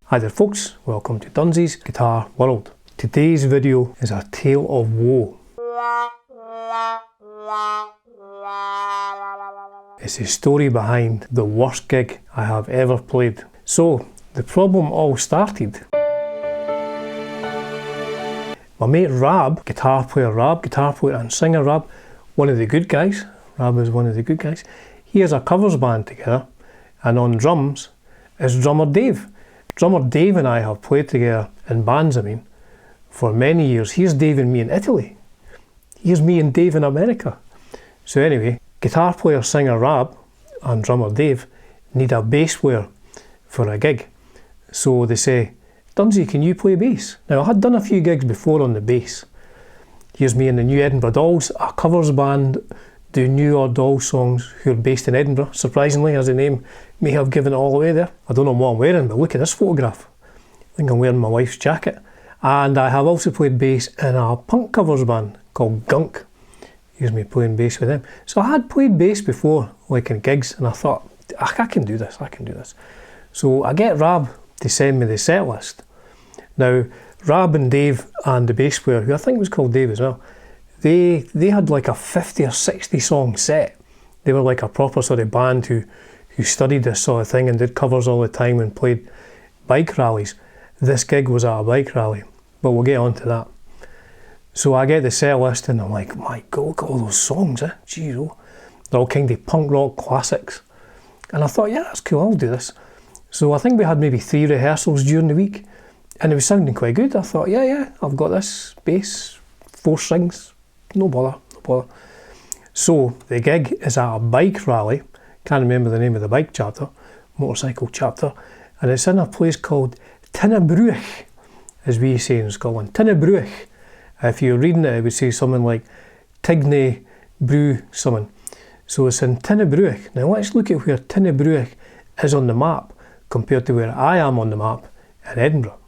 Hi there folks, welcome to Dunsy's Guitar World. Today's video is a tale of woe. It's the story behind the worst gig I have ever played. So, the problem all started. My mate Rab, guitar player and singer Rab, one of the good guys, Rab is one of the good guys, he has a covers band together, and on drums is drummer Dave. Drummer Dave and I have played together in bands, for many years. Here's Dave and me in Italy. Here's me and Dave in America. So anyway, guitar player, singer Rab and drummer Dave need a bass player for a gig. So they say, Dunsy, can you play bass? Now I had done a few gigs before on the bass. Here's me and the New Edinburgh Dolls, a covers band, do New Dolls songs who are based in Edinburgh, surprisingly, as the name may have given it all away there. I don't know what I'm wearing, but look at this photograph. I think I'm wearing my wife's jacket. And I have also played bass in a punk covers band called Gunk. Here's me playing bass with them. So I had played bass before, like in gigs, and I thought, I can do this. So I get Rab to send me the set list. Now, Rab and Dave and the bass player, who I think was called Dave as well, they had like a 50 or 60 song set. They were like a proper sort of band who studied this sort of thing and did covers all the time and played bike rallies. This gig was at a bike rally, but we'll get on to that. So I get the set list and I'm like, my God, look at all those songs, Jeez, oh. They're all kind of punk rock classics. And I thought, yeah, that's cool, I'll do this. So I think we had maybe 3 rehearsals during the week and it was sounding quite good. I thought, yeah, I've got this bass, 4 strings, no bother. So the gig is at a bike rally, can't remember the name of the bike chapter, motorcycle chapter, and it's in a place called TIN-a-bruaich, as we say in Scotland, TIN-a-bruaich. If you're reading it, it would say something like Tighnabruaich something. So it's in Tighnabruaich. Now let's look at where Tighnabruaich is on the map compared to where I am on the map in Edinburgh.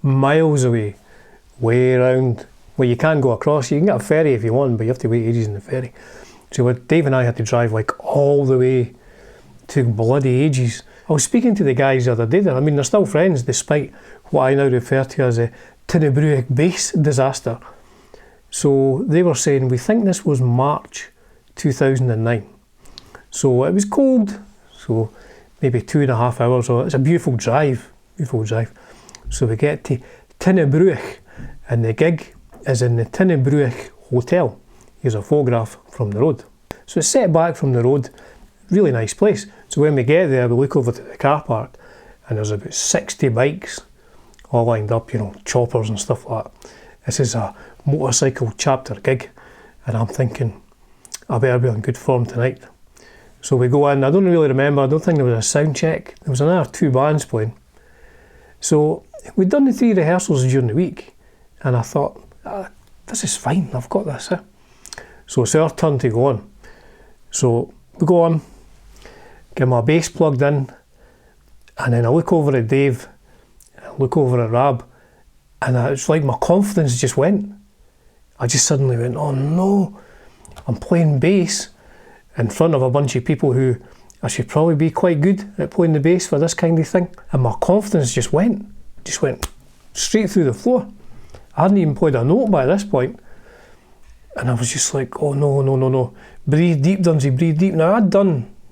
Miles away, way around. Well, you can go across, you can get a ferry if you want, but you have to wait ages in the ferry. So Dave and I had to drive like all the way, took bloody ages. I was speaking to the guys the other day there, they're still friends despite what I now refer to as a Tighnabruaich bass disaster. So they were saying, we think this was March 2009. So it was cold, so maybe 2.5 hours, so it's a beautiful drive. So we get to Tighnabruaich and the gig is in the Tighnabruaich Hotel. Here's a photograph from the road. So it's set back from the road, really nice place. So when we get there, we look over to the car park and there's about 60 bikes all lined up, choppers and stuff like that. This is a motorcycle chapter gig and I'm thinking, I better be on good form tonight. So we go in, I don't really remember, I don't think there was a sound check. There was another 2 bands playing. So we'd done the 3 rehearsals during the week and I thought, this is fine, I've got this. So it's our turn to go on. So we go on, get my bass plugged in, and then I look over at Dave, I look over at Rab, and it's like my confidence just went. I just suddenly went, oh no, I'm playing bass in front of a bunch of people who I should probably be quite good at playing the bass for this kind of thing. And my confidence just went straight through the floor. I hadn't even played a note by this point. And I was just like, oh no. Breathe deep, Dunsy, breathe deep. Now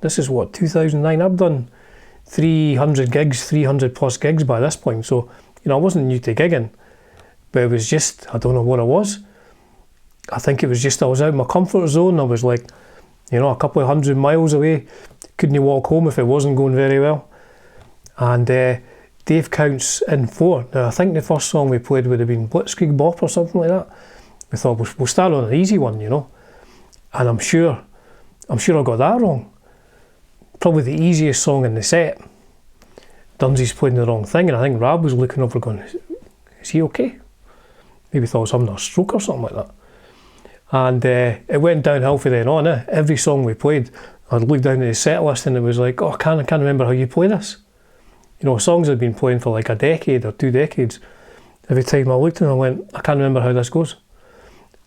this is what, 2009, I've done 300 gigs, 300 plus gigs by this point. So, I wasn't new to gigging, but it was just, I don't know what it was. I think it was just, I was out of my comfort zone. I was like, a couple of 100 miles away. Couldn't walk home if it wasn't going very well. And Dave counts in 4. Now I think the first song we played would have been Blitzkrieg Bop or something like that. We thought we'll start on an easy one, And I'm sure I got that wrong. Probably the easiest song in the set. Dunsy's playing the wrong thing, and I think Rab was looking over going, is he okay? Maybe thought I was having a stroke or something like that. And it went downhill from then on. Every song we played, I'd look down at the set list and it was like, oh, I can't remember how you play this. Songs I'd been playing for like a decade or 2 decades. Every time I looked and I went, I can't remember how this goes.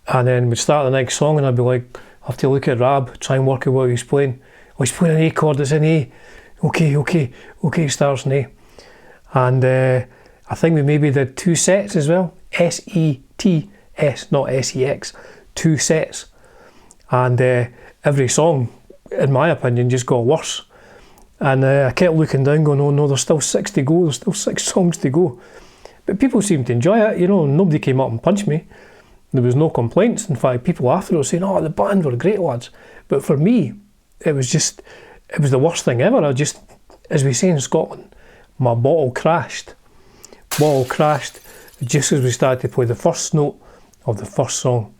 And then we'd start the next song and I'd be like, I have to look at Rab, try and work out what he's playing. he's playing an A chord, it's in A. Okay, starts in A. And I think we maybe did 2 sets as well. S-E-T-S, not S-E-X. 2 sets. And every song, in my opinion, just got worse. And I kept looking down going, oh no, there's still 6 to go, there's still 6 songs to go. But people seemed to enjoy it, you know, nobody came up and punched me. There was no complaints. In fact, people after were saying, oh, the band were great, lads. But for me, it was the worst thing ever. As we say in Scotland, my bottle crashed. Bottle crashed just as we started to play the first note of the first song.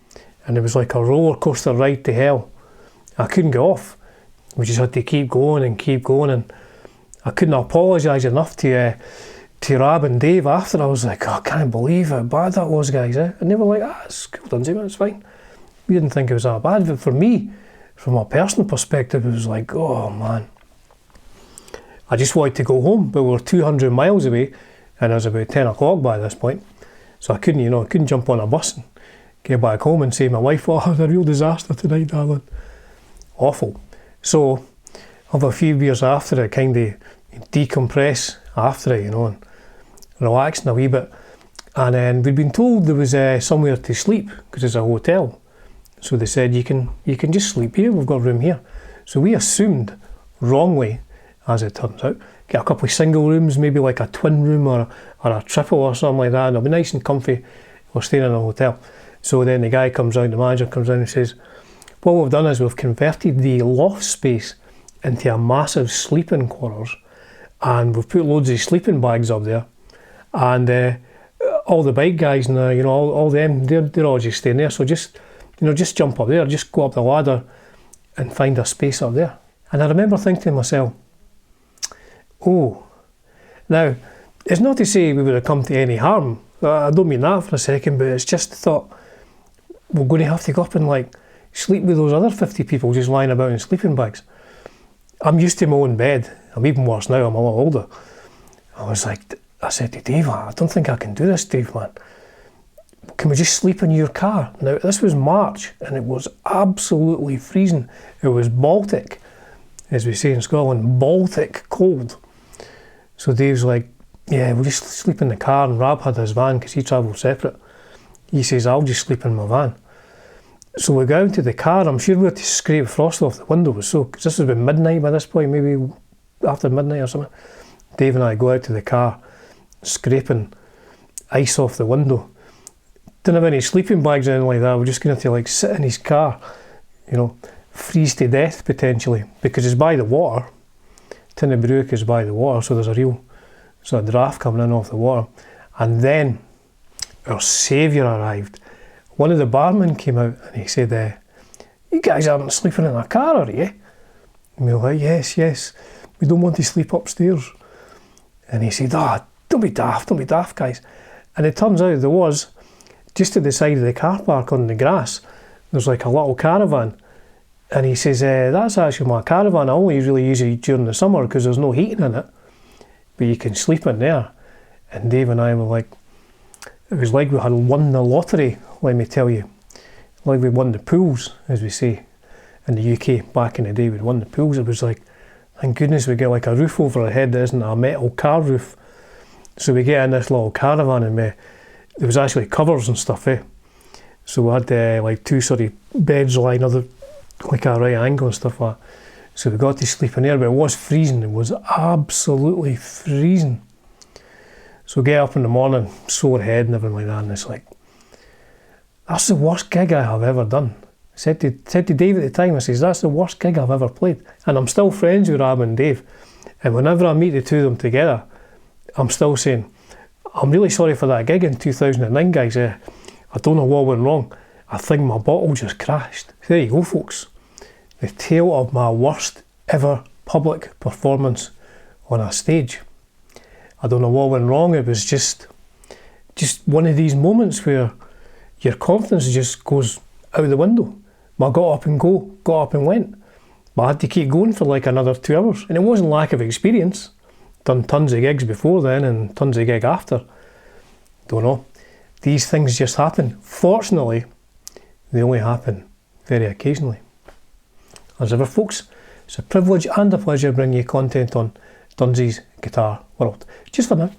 And it was like a roller coaster ride to hell. I couldn't get off. We just had to keep going, and I couldn't apologise enough to Rab and Dave after. I was like, oh, I can't believe how bad that was, guys. And they were like, it's cool, Dunsy, man, it's fine. We didn't think it was that bad, but for me, from a personal perspective, it was like, oh man. I just wanted to go home, but we were 200 miles away, and it was about 10 o'clock by this point. So I couldn't jump on a bus and get back home and say to my wife, oh, it was a real disaster tonight, darling. Awful. So, of a few beers after it, kind of decompress after it, and relaxing a wee bit. And then we'd been told there was somewhere to sleep, because it's a hotel. So they said, you can just sleep here, we've got a room here. So we assumed, wrongly, as it turns out, get a couple of single rooms, maybe like a twin room or a triple or something like that, and it'll be nice and comfy. We're staying in a hotel. So then the guy comes round, the manager comes round and says, what we've done is we've converted the loft space into a massive sleeping quarters, and we've put loads of sleeping bags up there, and all the bike guys and all them, they're all just staying there. So just jump up there, just go up the ladder and find a space up there. And I remember thinking to myself, oh, now it's not to say we would have come to any harm. I don't mean that for a second, but it's just thought we're going to have to go up and like sleep with those other 50 people just lying about in sleeping bags. I'm used to my own bed. I'm even worse now, I'm a lot older. I said to Dave, I don't think I can do this, Dave, man. Can we just sleep in your car? Now, this was March, and it was absolutely freezing. It was Baltic, as we say in Scotland, Baltic cold. So Dave's like, yeah, we'll just sleep in the car, and Rab had his van, because he travelled separate. He says, I'll just sleep in my van. So we go out to the car. I'm sure we had to scrape frost off the windows, because this was about midnight by this point, maybe after midnight or something. Dave and I go out to the car, scraping ice off the window. Didn't have any sleeping bags or anything like that. We're just going to have to sit in his car, freeze to death potentially, because it's by the water. Tighnabruaich is by the water, so there's a real sort of draft coming in off the water. And then our saviour arrived. One of the barmen came out and he said, you guys aren't sleeping in a car, are you? And we were like, yes, we don't want to sleep upstairs. And he said, don't be daft, guys. And it turns out there was, just to the side of the car park on the grass, there's like a little caravan. And he says, that's actually my caravan. I only really use it during the summer because there's no heating in it. But you can sleep in there. And Dave and I were like, it was like we had won the lottery, let me tell you. Like we won the pools, as we say in the UK back in the day, we'd won the pools. It was like, thank goodness we get like a roof over our head that isn't a metal car roof. So we get in this little caravan, and there was actually covers and stuff, So we had like 2 sort of beds lying other like a right angle and stuff like that. So we got to sleep in there, but it was freezing. It was absolutely freezing. So get up in the morning, sore head and everything like that, and it's like, that's the worst gig I have ever done. I said to Dave at the time, I says, that's the worst gig I've ever played. And I'm still friends with Rab and Dave. And whenever I meet the two of them together, I'm still saying, I'm really sorry for that gig in 2009, guys. I don't know what went wrong. I think my bottle just crashed. There you go, folks. The tale of my worst ever public performance on a stage. I don't know what went wrong. It was just one of these moments where your confidence just goes out the window. But I got up and went. But I had to keep going for like another 2 hours. And it wasn't lack of experience. Done tons of gigs before then and tons of gig after. Don't know. These things just happen. Fortunately, they only happen very occasionally. As ever, folks, It's a privilege and a pleasure bringing you content on Dunsy's Guitar World. Just for now.